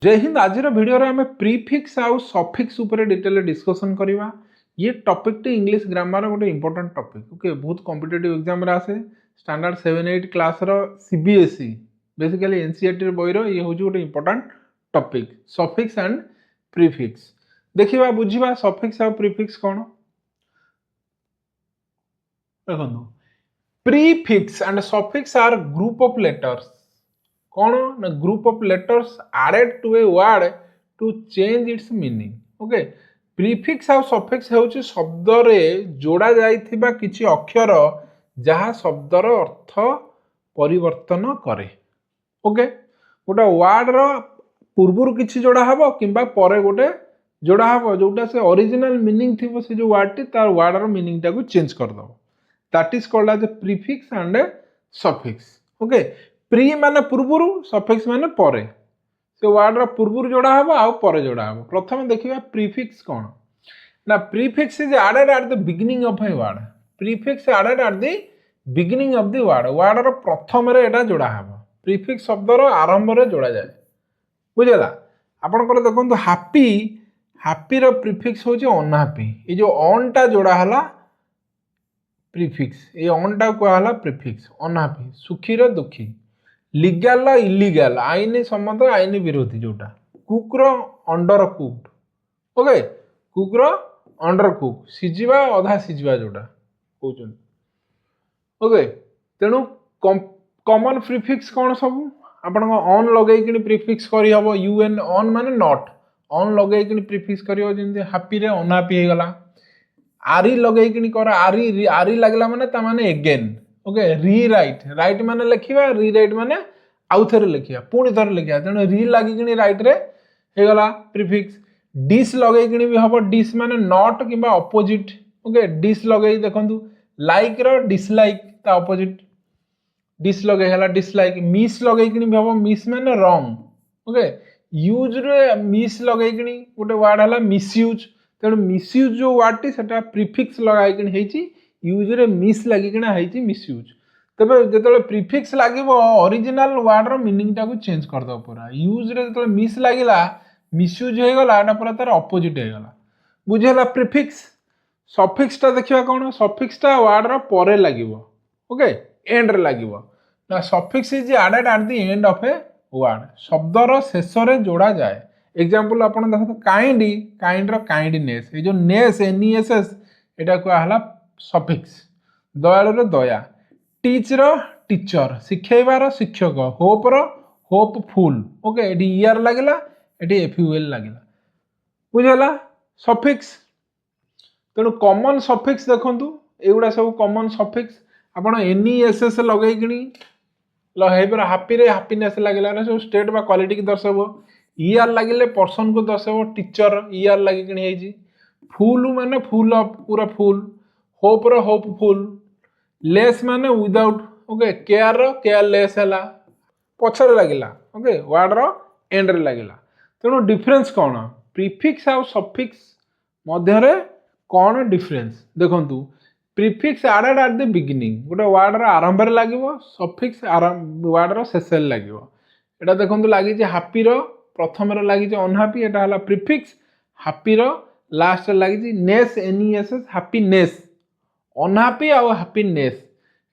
जय हिंद। आज वीडियो रे हमें प्रीफिक्स आउ सफिक्स ऊपर डिटेल डिस्कशन करवा। ये टॉपिक टी इंग्लिश ग्रामर गोटे इंपोर्टेंट टॉपिक। ओके, बहुत कॉम्पिटिटिव एग्जाम रे आसे। स्टैंडर्ड 7-8 क्लास रो सीबीएसई बेसिकली एनसीईआरटी बोई रो ये होची गोटे important topic suffix and prefix. देखिबा बुझिबा सफिक्स आउ प्रीफिक्स कोन। देखंतु prefix and suffix are group of letters कौन ना group of letters added to a word to change its meaning। ओके, प्रीफिक्स और सफिक्स होची शब्द रे जोड़ा जाइथिबा किछि अक्षर जहा शब्दर अर्थ परिवर्तन करे। ओके, गोटा वर्ड रो पूर्वरु किछि जोड़ा हबो किंबा परे गोटे जोड़ा हबो जोटा से ओरिजिनल मीनिंग थिबो से जो वर्ड टी तार वर्ड रो मीनिंग टा को चेंज कर दो। That is called as prefix and suffix. Okay, pre माने पूर्वरु सफिक्स माने परे से वर्ड रो पूर्वरु जोड़ा हबो आ परे जोड़ा हबो। प्रथम देखिबा प्रीफिक्स कोन ना। Prefix is added at the beginning of a word. Prefix added at the beginning of the word. Word रो प्रथम रे एटा जोड़ा हबो। प्रीफिक्स शब्द रो आरंभ रे जोड़ा जाय। बुझला आपन को देखंतु हैप्पी। हैप्पी रो प्रीफिक्स होची अनहैप्पी। ए जो ऑन टा जोड़ा हला प्रीफिक्स, ए ऑन टा को हला प्रीफिक्स अनहैप्पी। सुखी रो दुखी। लीगल इलीगल आईन सम्मत आईन विरोधी जोटा। कुक रो अंडर कुक्ड। ओके, कुक रो अंडर कुक सिझिबा अधा सिझिबा जोटा कहउछन। ओके, तेनु कॉमन प्रीफिक्स कोन सब आपन को ऑन लगै कि प्रीफिक्स करी हबो। यूएन ऑन माने नॉट। ऑन लगै कि प्रीफिक्स करियो जेंति हैप्पी रे अनहैप्पी हे गला। आरी लगै कि कर आरी आरी लागला माने ता माने अगेन। ओके, रीराइट राइट माने लिखिबा, रीराइट माने आउ थरे लिखिया पुणी थरे लिखिया। तेणु री लगी कि राइट रे हे गला प्रीफिक्स। डिस लगे कि भी हबो। डिस माने नॉट किंबा ऑपोजिट। ओके, डिस लगे देखंतु लाइक रो डिसलाइक ता ऑपोजिट। डिस लगे हला डिसलाइक। मिस लगे कि भी हबो। मिस माने रॉन्ग। ओके, यूज रे मिस लगे कि गोटे वर्ड हला मिसयूज। तेणु मिसयूज जो वर्ड टी सेटा प्रीफिक्स लगाई कि हेची। यूज रे मिस लगी कि हेची मिसयूज। तबे जेतले प्रीफिक्स लागिवो ओरिजिनल वर्ड रो मीनिंग टा को चेंज कर दो पूरा। यूज रे जेतले मिस लागिला मिसयूज हे गला एटा पूरा तार ऑपोजिट हे गला। बुझेला प्रीफिक्स। सफिक्स टा देखिबा कोन। सफिक्स टा वर्ड रो परे लागिवो। ओके, एंड रे लागिवो ना। Suffix is added at the end of a word. शब्द रो शेष रे जोड़ा जाए। एग्जांपल आपण देखो काइंड। काइंड रो काइंडनेस ए जो नेस एनईएसएस एटा को हला सफिक्स। दयालु रो दया। टीच रो टीचर शिखेबार शिक्षक। होप रो होपफुल। ओके, एडी ईआर लागला एडी एफयूएल लागला। बुझला सफिक्स। तेणु कॉमन सफिक्स देखंतु एगुडा सब कॉमन सफिक्स आपण एनईएसएस लगै किनी लहेबर हैप्पी रे हैप्पीनेस लागला ना। सब स्टेट बा क्वालिटी की दर्शाबो। ईआर लागिले पर्सन को दर्शाबो। टीचर ईआर लागि किनी हेजी। फुल माने फुल ऑफ पूरा फुल। होप रो होपफुल। लेस माने विदाउट। ओके, केयर रो केयरलेस हला पछरे लागिला। ओके, वर्ड रो एंड रे लागिला। तेणु डिफरेंस कोन प्रीफिक्स आ सफिक्स मध्य रे कोन डिफरेंस देखंतु। Prefix added at the beginning गोटे वर्ड रो आरंभ रे लागिवो। सफिक्स वर्ड रो शेष रे लागिवो। एटा देखंतु लागि जे हैप्पी रो प्रथम रे लागि जे अनहैप्पी एटा हला प्रीफिक्स। हैप्पी रो लास्ट रे लागि जे नेस एनईएसएस हैप्पीनेस। अनहैप्पी आ हैप्पीनेस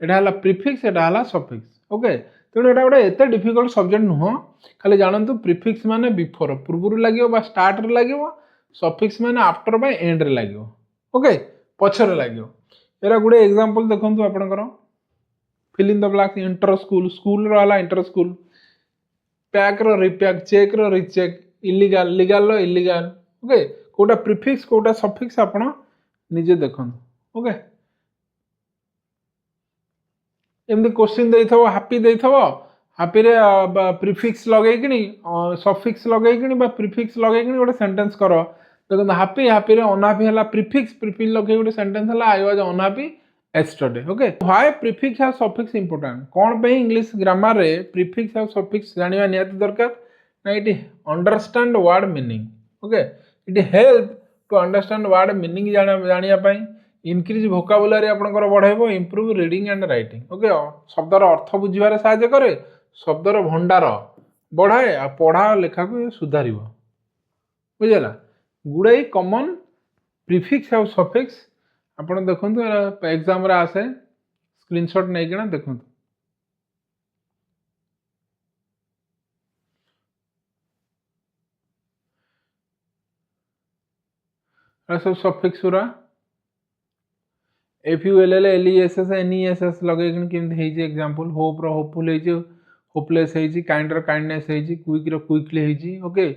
एटा हला प्रीफिक्स एटा हला सफिक्स। ओके, तेणु एटा गोटे एते डिफिकल्ट सब्जेक्ट नुह। खाली जानतु प्रीफिक्स माने बिफोर पूर्वरु लागिवो बा स्टार्ट रे लागिवो। सफिक्स माने आफ्टर बा एंड रे लागिवो। ओके, पछरे लागिवो। एरा गुडे एग्जांपल देखंतु आपनकर fill in the blanks. Inter school school रो हला इंटर स्कूल। पैक रो रिपैक। चेक रो रिचेक। इलीगल लीगल रो इलीगल। ओके, कोटा प्रीफिक्स कोटा सफिक्स आपण निजे देखंतु। ओके, एमती क्वेश्चन देइथबो हैप्पी देइथबो। हैप्पी रे प्रीफिक्स लगै किनी सफिक्स लगै किनी बा प्रीफिक्स लगै किनी गोटे सेंटेंस करो। देखो हैप्पी हैप्पी रे अनहैप्पी हला प्रीफिक्स। प्रीफिक्स लगै गोटे सेंटेंस हला I was unhappy yesterday। Okay, why prefix आ सफिक्स इंपोर्टेंट कोन पे इंग्लिश ग्रामर रे प्रीफिक्स आ सफिक्स जानिबा नियत दरकार ना। It understand word meaning. Okay, it help to understand word meaning जानिया पई। इनक्रीज वोकाबुलरी आपनकर बढ़ाइबो। Improve reading and writing. Okay, शब्दर अर्थ बुझिबारे सहायता करे। शब्दर भंडार बढ़ाए आ पढ़ा लेखा को सुधार बुझेगा गुड़ाई कमन प्रिफिक्स आ सफिक्स आपण देखो एग्जाम रे आसे स्क्रीनशॉट नहीं किना देखो सब सफिक्स पूरा FULL LESS NESS लगे केमती एग्जांपल होप रो होपफुल होपलेस काइंड रो काइंडनेस क्विक रो quickly okay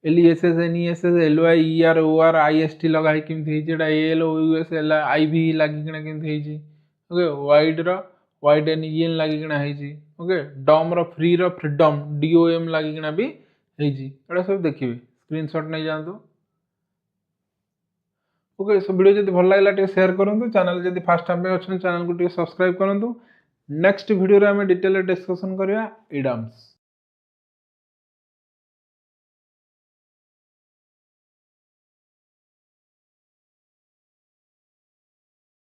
LESS NESS LY ER OR IST लगा केमती AL OUS IV लगी केमती ओके वाइड रो वाइड EN लगी ओके डम रो फ्री रो फ्रीडम DOM लगी भी एटा सब देखिए स्क्रीनशॉट नहीं जातु ओके सो वीडियो जब भल लगे शेयर करूँ चैनल जब फास्ट टाइम अच्छा चैनल को सब्सक्राइब करूँ नेक्स्ट वीडियो में डिटेल डिस्कसन करवा इडम्स